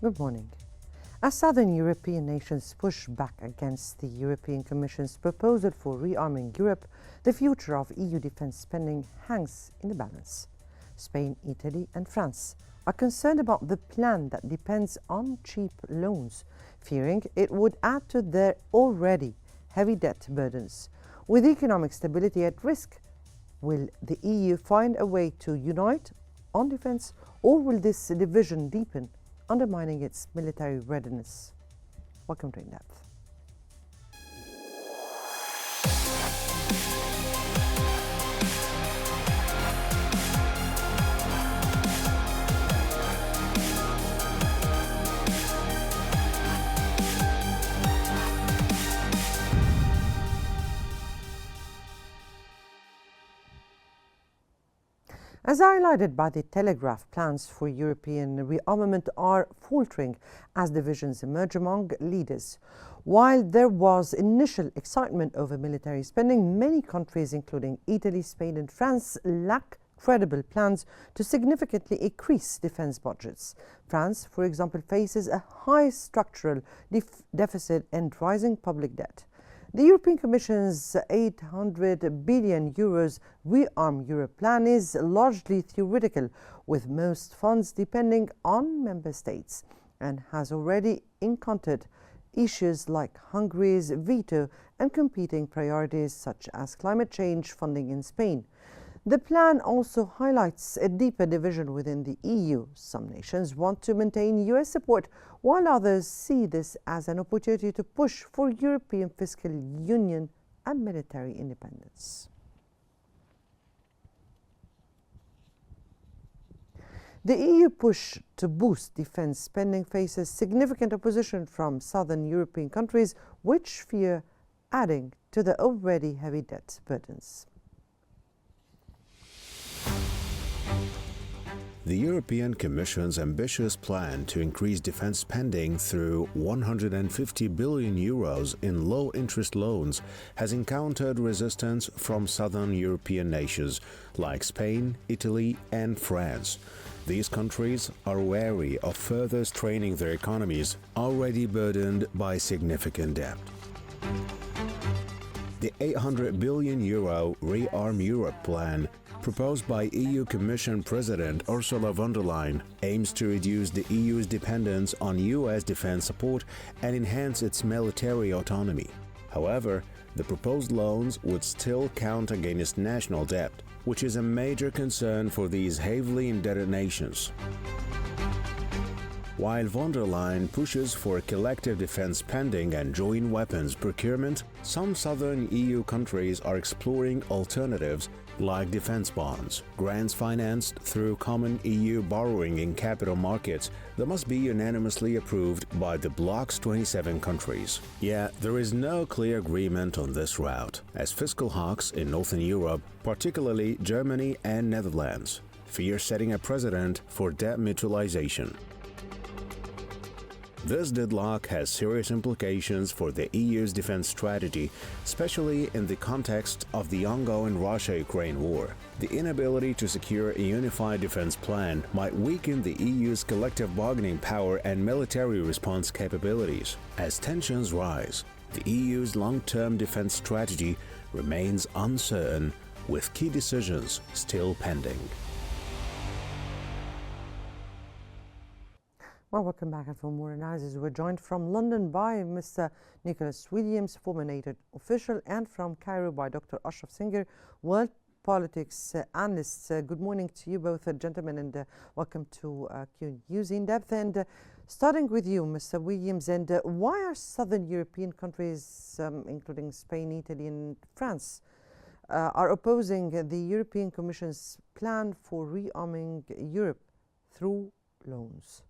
Good morning. As southern European nations push back against the European Commission's proposal for rearming Europe, the future of EU defence spending hangs in the balance. Spain, Italy and France are concerned about the plan that depends on cheap loans, fearing it would add to their already heavy debt burdens. With economic stability at risk, will the EU find a way to unite on defence, or will this division deepen, undermining its military readiness? Welcome to In Depth. As highlighted by the Telegraph, plans for European rearmament are faltering as divisions emerge among leaders. While there was initial excitement over military spending, many countries, including Italy, Spain and France, lack credible plans to significantly increase defence budgets. France, for example, faces a high structural deficit and rising public debt. The European Commission's €800 billion Rearm Europe plan is largely theoretical, with most funds depending on member states, and has already encountered issues like Hungary's veto and competing priorities such as climate change funding in Spain. The plan also highlights a deeper division within the EU. Some nations want to maintain US support, while others see this as an opportunity to push for European fiscal union and military independence. The EU push to boost defence spending faces significant opposition from southern European countries, which fear adding to the already heavy debt burdens. The European Commission's ambitious plan to increase defence spending through €150 billion in low-interest loans has encountered resistance from southern European nations like Spain, Italy and France. These countries are wary of further straining their economies, already burdened by significant debt. The €800 billion Rearm Europe plan, proposed by EU Commission President Ursula von der Leyen, aims to reduce the EU's dependence on US defense support and enhance its military autonomy. However, the proposed loans would still count against national debt, which is a major concern for these heavily indebted nations. While von der Leyen pushes for collective defense spending and joint weapons procurement, some southern EU countries are exploring alternatives like defense bonds, grants financed through common EU borrowing in capital markets that must be unanimously approved by the bloc's 27 countries. Yet, there is no clear agreement on this route, as fiscal hawks in Northern Europe, particularly Germany and Netherlands, fear setting a precedent for debt mutualization. This deadlock has serious implications for the EU's defense strategy, especially in the context of the ongoing Russia-Ukraine war. The inability to secure a unified defense plan might weaken the EU's collective bargaining power and military response capabilities. As tensions rise, the EU's long-term defense strategy remains uncertain, with key decisions still pending. Well, welcome back, and for more analysis, we're joined from London by Mr. Nicholas Williams, former NATO official, and from Cairo by Dr. Ashraf Singer, world politics analyst. Good morning to you both, gentlemen, and welcome to Qnews In Depth. And starting with you, Mr. Williams, and why are southern European countries, including Spain, Italy and France, are opposing the European Commission's plan for rearming Europe through loans?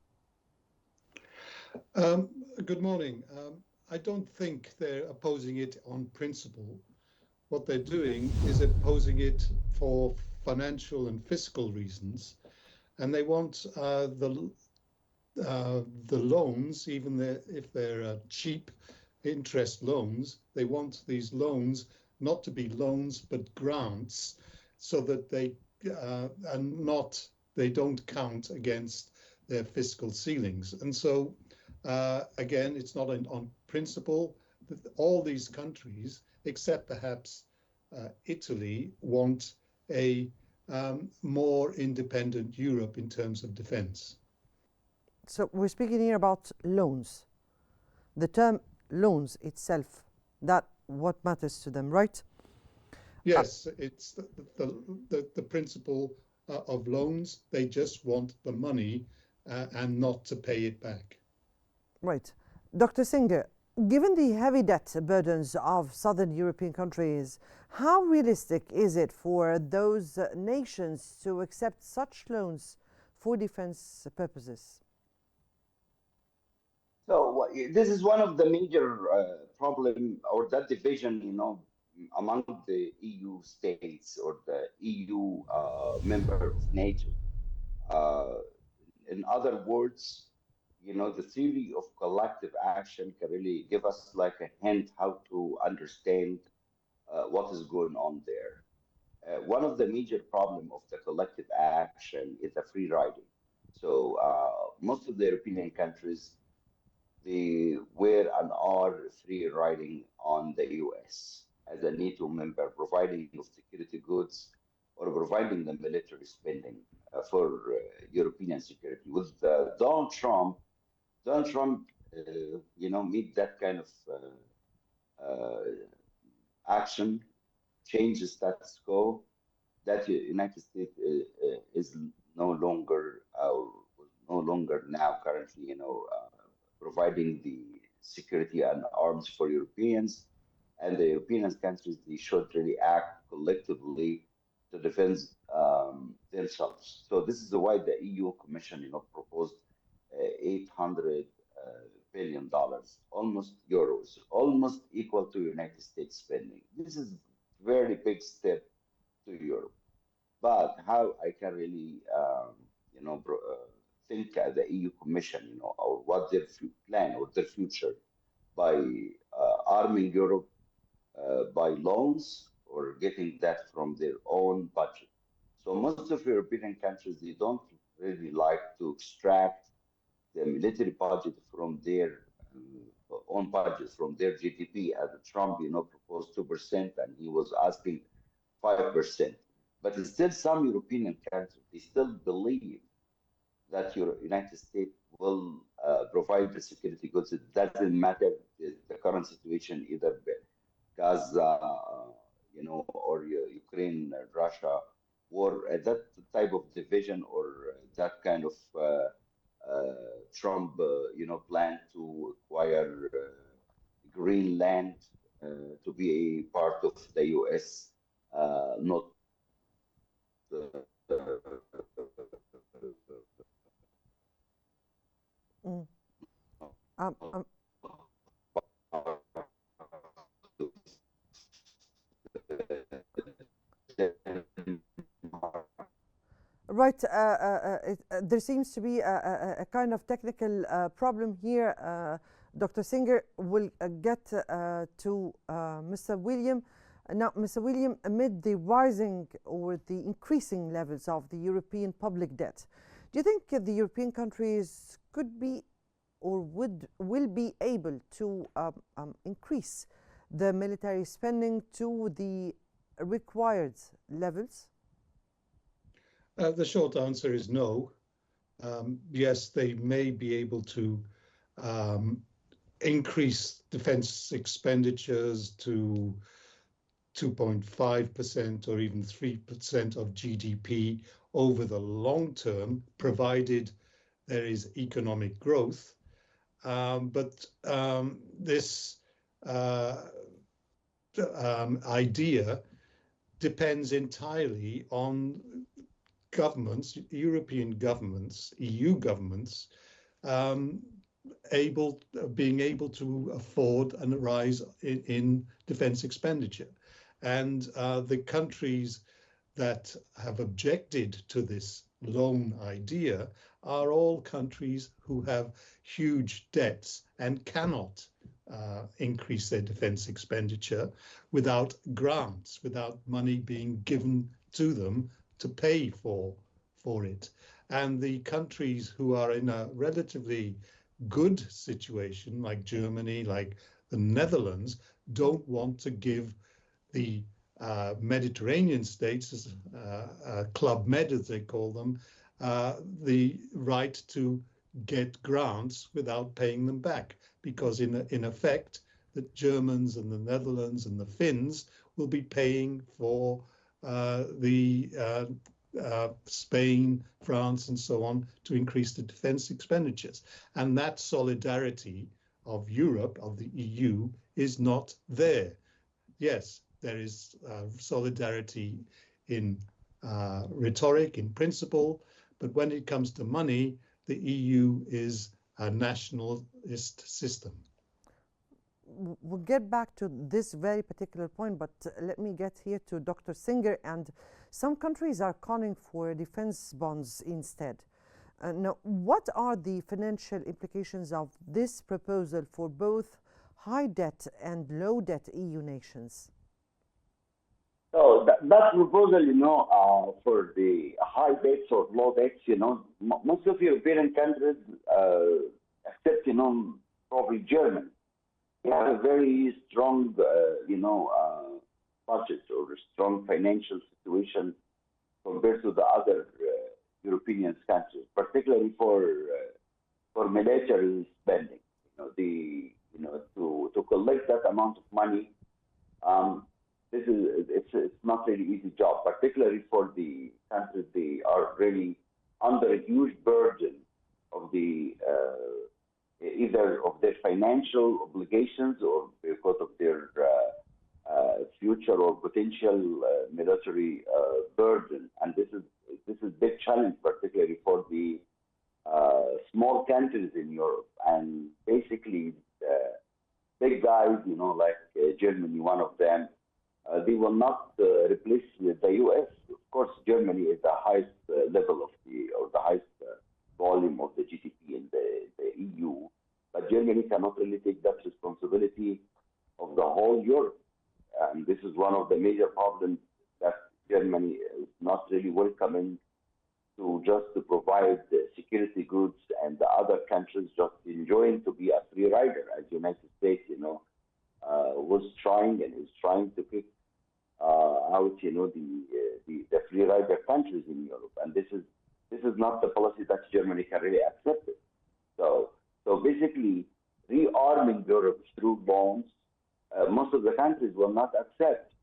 Good morning. I don't think they're opposing it on principle. What they're doing is opposing it for financial and fiscal reasons, and they want the loans, even if they're cheap interest loans, they want these loans not to be loans but grants, so that they don't count against their fiscal ceilings. And so, again, it's not on principle. All these countries, except perhaps Italy, want a more independent Europe in terms of defense. So we're speaking here about loans. The term loans itself, that what matters to them, right? Yes, it's the principle of loans. They just want the money and not to pay it back. Right. Dr. Singer, given the heavy debt burdens of southern European countries, how realistic is it for those nations to accept such loans for defense purposes? So this is one of the major problem or that division, among the EU states or the EU member of NATO. Uh, in other words, the theory of collective action can really give us like a hint how to understand what is going on there. One of the major problem of the collective action is the free riding. So most of the European countries they were and are free riding on the US as a NATO member, providing of security goods or providing the military spending for European security. With Donald Trump, made that kind of uh, action, change the status quo, that the United States is no longer no longer now currently providing the security and arms for Europeans, and the European countries they should really act collectively to defend themselves. So this is why the EU Commission proposed 800 billion dollars, almost euros, almost equal to United States spending. This is very big step to Europe. But how I can really, think the EU Commission, or what their plan or their future by arming Europe by loans or getting that from their own budget. So most of European countries, they don't really like to extract the military budget from their own budget, from their GDP, as Trump, proposed 2%, and he was asking 5%. But still, some European countries they still believe that your United States will provide the security goods. It doesn't matter the current situation, either Gaza, or Ukraine, Russia, war. That type of division or that kind of Trump, plan to acquire Greenland to be a part of the U.S. Not Mm. Um, um, Right, there seems to be a kind of technical problem here. Dr. Singer will get to Mr. William. Now, Mr. William, amid the rising or the increasing levels of the European public debt, do you think the European countries could be or will be able to increase the military spending to the required levels? The short answer is no. Yes, they may be able to increase defense expenditures to 2.5% or even 3% of GDP over the long term, provided there is economic growth. But this idea depends entirely on governments, European governments, EU governments, being able to afford a rise in defense expenditure. And the countries that have objected to this loan idea are all countries who have huge debts and cannot increase their defense expenditure without grants, without money being given to them to pay for it. And the countries who are in a relatively good situation, like Germany, like the Netherlands, don't want to give the Mediterranean states, Club Med as they call them, the right to get grants without paying them back, because in effect, the Germans and the Netherlands and the Finns will be paying for the Spain, France, and so on to increase the defense expenditures. And that solidarity of Europe, of the EU, is not there. Yes, there is solidarity in rhetoric, in principle, but when it comes to money, the EU is a nationalist system. We'll get back to this very particular point, but let me get here to Dr. Singer. And some countries are calling for defense bonds instead. Now, what are the financial implications of this proposal for both high debt and low debt EU nations? So that proposal, for the high debts or low debts, most of European countries, except, probably Germany, they have a very strong, budget or a strong financial situation compared to the other European countries, particularly for military spending. To collect that amount of money, it's not really easy job, particularly for the countries. They are really under a huge burden of the either of their financial obligations or because of their future or potential military burden. And this is big challenge, particularly for the small countries in Europe. And basically, big guys, like Germany, one of them, they will not replace the U.S. Of course, Germany is the highest level of the highest volume of the GDP in the EU, but Germany cannot really take that responsibility of the whole Europe. And this is one of the major problems, that Germany is not really welcoming to just to provide security goods, and the other countries just enjoying to be a free rider, as United States, was trying and is trying to kick out, the free rider countries in Europe, and this is not the policy that Germany can really accept it. So basically, rearming Europe through bonds, most of the countries will not accept,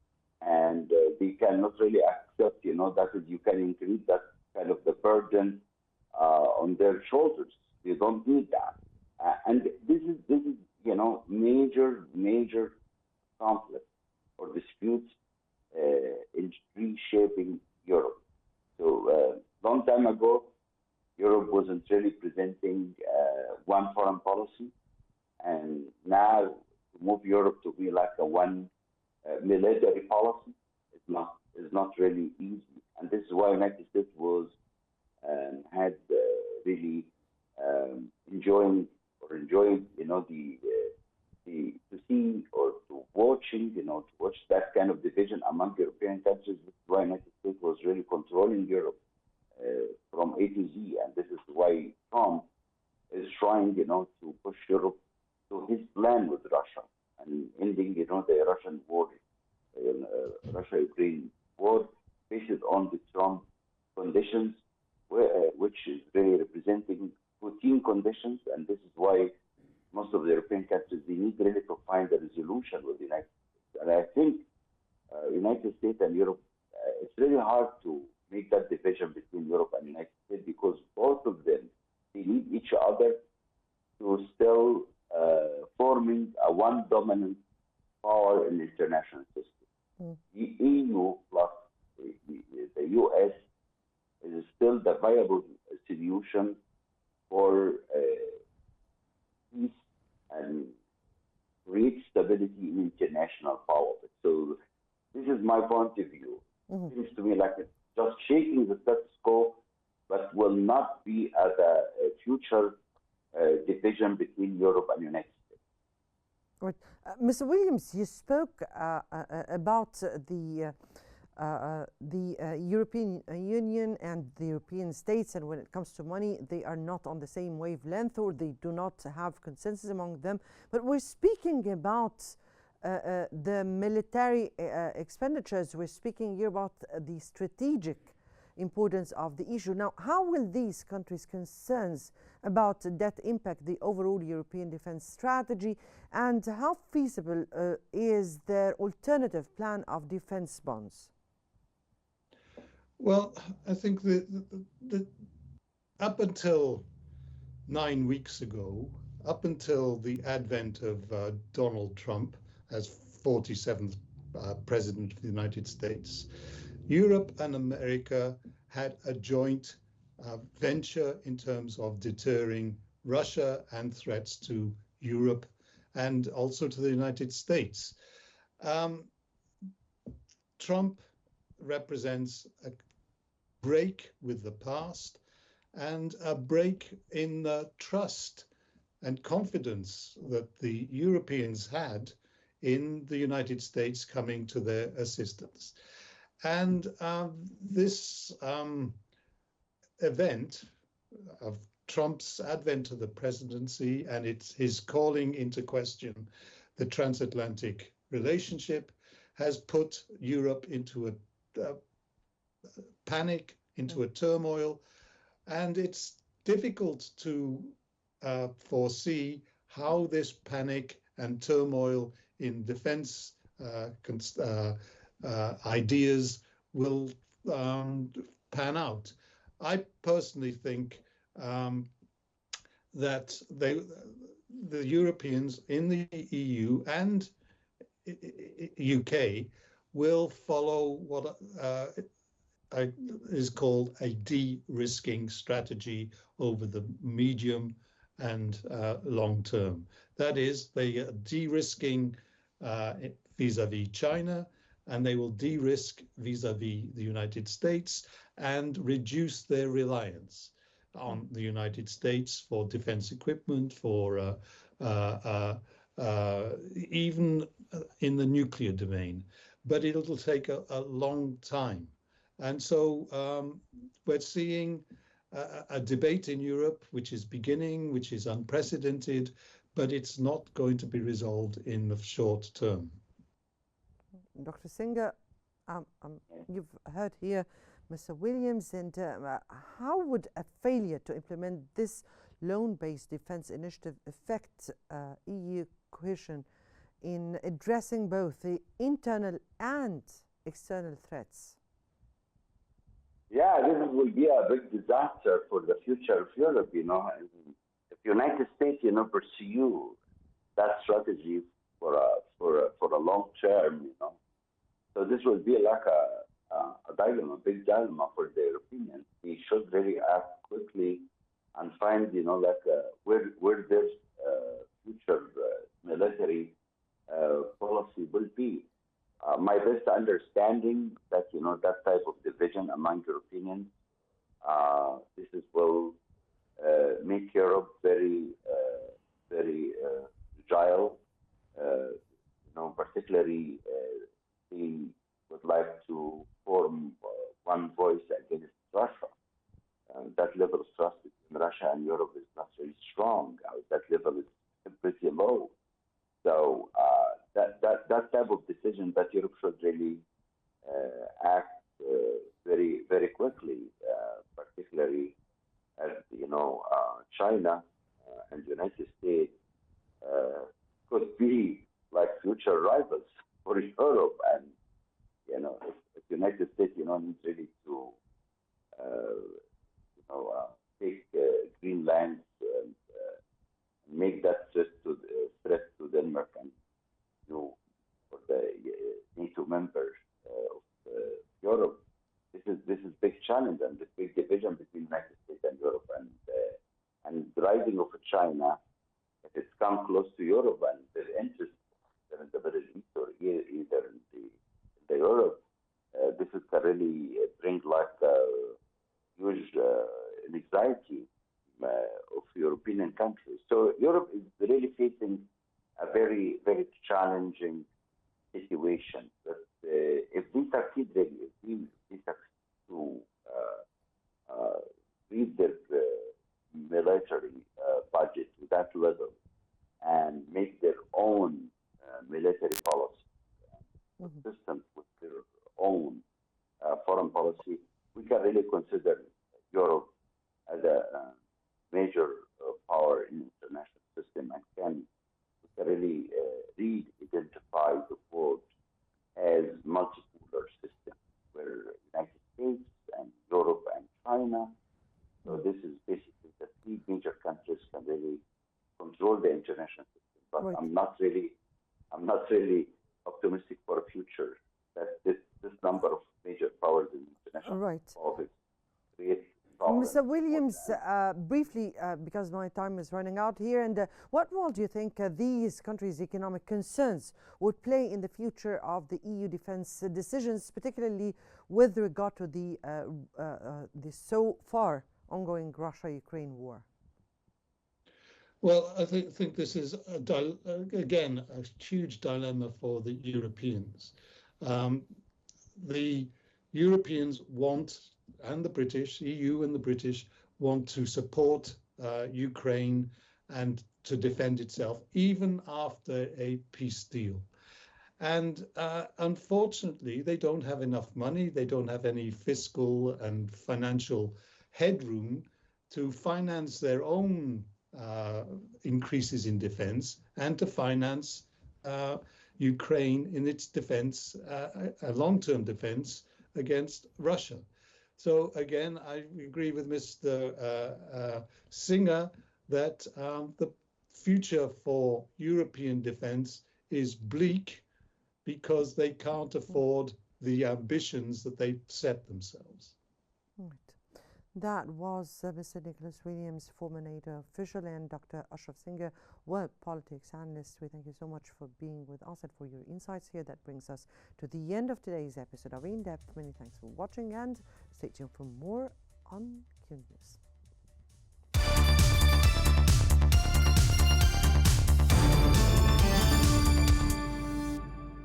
and they cannot really accept, that is, you can increase that kind of the burden on their shoulders. They don't need that, and this is major conflict or disputes in reshaping Europe. So long time ago, Europe wasn't really presenting one foreign policy, and now to move Europe to be like a one military policy is not really easy. And this is why United States was had really enjoying to see or to watching, to watch that kind of division among European countries. This is why United States was really controlling Europe from A to Z, and this is why Trump is trying, to push Europe to his plan with Russia and ending, the Russian war, Russia-Ukraine war, based on the Trump conditions, which is really representing Putin conditions, and this is why most of the European countries, they need really to find a resolution with the United States. And I think United States and Europe, it's really hard to make that division between Europe and United States, because both of them, they need each other to still forming a one dominant power in the international system. The EU plus the US is still the viable solution for peace and create stability in international politics. So this is my point of view. It seems to me like it's just shaking the status quo, but will not be as a future division between Europe and United States. Right. Mr. Williams, you spoke about the European Union and the European states, and when it comes to money, they are not on the same wavelength, or they do not have consensus among them. But we're speaking about the military expenditures. We're speaking here about the strategic importance of the issue. Now, how will these countries' concerns about that impact the overall European defense strategy, and how feasible is their alternative plan of defense bonds? Well, I think that up until 9 weeks ago, up until the advent of Donald Trump as 47th President of the United States, Europe and America had a joint venture in terms of deterring Russia and threats to Europe and also to the United States. Trump represents a break with the past and a break in the trust and confidence that the Europeans had in the United States coming to their assistance. And this event of Trump's advent to the presidency and his calling into question the transatlantic relationship has put Europe into a panic, into a turmoil, and it's difficult to foresee how this panic and turmoil in defense ideas will pan out. I personally think that the Europeans in the EU and UK will follow what is called a de-risking strategy over the medium and long term. That is, they are de-risking vis-a-vis China, and they will de-risk vis-a-vis the United States and reduce their reliance on the United States for defense equipment, for even in the nuclear domain. But it'll take a long time. And so we're seeing a debate in Europe which is beginning, which is unprecedented, but it's not going to be resolved in the short term. Dr. Singer, you've heard here Mr. Williams, and how would a failure to implement this loan-based defense initiative affect EU cohesion in addressing both the internal and external threats? Yeah, this will be a big disaster for the future of Europe, you know. If the United States, you know, pursue that strategy for a long term, you know, so this will be like a dilemma, a big dilemma for the Europeans. They should really act quickly and find, you know, like where their future military policy will be. My best understanding that, you know, that type of division among Europeans, this will make Europe very fragile. You know, particularly they would like to form one voice against Russia. That level of trust between Russia and Europe is not very strong. That level is pretty low. So that type of decision that Europe should really act very quickly, particularly as, you know, China and the United States could be like future rivals for Europe. And, you know, if the United States, you know, needs really to, you know, take Greenland and make that threat to Denmark and, you know, for the NATO members of Europe, this is big challenge and this big division between the United States and Europe, and the rising of China, if it's come close to Europe and their interest in the Middle East or either in the Europe, this is really bring like huge anxiety of European countries. So Europe is really facing a very challenging situation. But if they succeed, if together and make their own military policy, consistent with their own foreign policy, we can really consider Europe as a major power in the international system, and we can really re-identify the world as multipolar system where United States and Europe and China. So this is basically the three major countries can really control the international system. But Right. I'm not really optimistic for a future that this number of major powers in international Right. politics create problems. Mr. Williams, briefly, because my time is running out here, and what role do you think these countries' economic concerns would play in the future of the EU defense decisions, particularly with regard to the so far ongoing Russia-Ukraine war? Well, I think this is, again, a huge dilemma for the Europeans. The Europeans want, and the British, EU and the British, want to support Ukraine and to defend itself, even after a peace deal. And unfortunately, they don't have enough money. They don't have any fiscal and financial headroom to finance their own increases in defense and to finance Ukraine in its defense, a long-term defense against Russia. So again, I agree with Mr. Singer that the future for European defense is bleak because they can't afford the ambitions that they set themselves. Right. That was Mr. Nicholas Williams, former NATO official, and Dr. Ashraf Singer, world politics analyst. We thank you so much for being with us and for your insights here. That brings us to the end of today's episode of In Depth. Many thanks for watching, and stay tuned for more on Qnews.